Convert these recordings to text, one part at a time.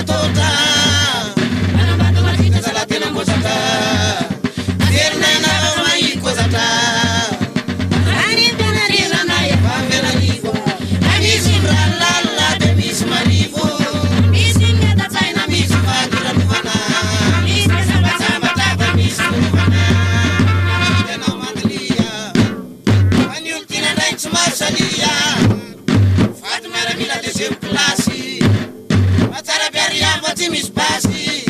batota manambato matita salatena mosata averina na mai kozata ani benarina na ya pamela livo amisi bralala de mis marivo misi ngata tsaina misi fakira luvana misi sabata bata misi luvana tena mandlia ani ultina night masalia Fatima Ramila de Simplasi Matara Beria Vatimis Pasi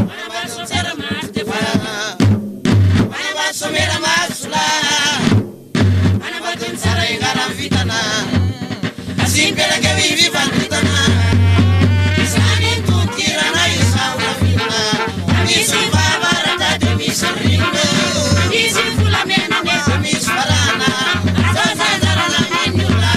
Manabaso Sera Mastefa Manabaso Mera Masula Manabatin Sara Ingara Vitana Asim Pela que vive Vanditana Sani Tukirana Isaura Fina Amisi Babarata de Misa Ringo Amisi Fulamena Nesa Miss Farana Zaza Zarana Menula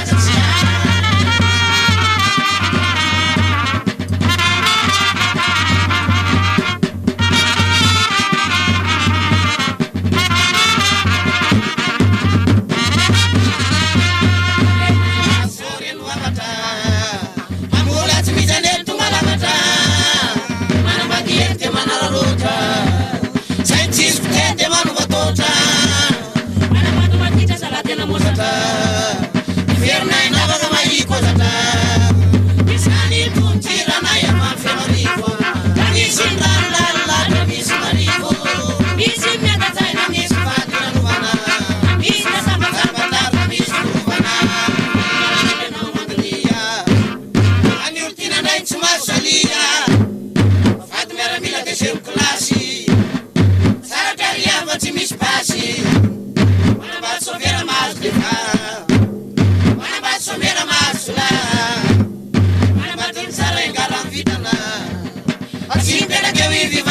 Assim pela que eu vivi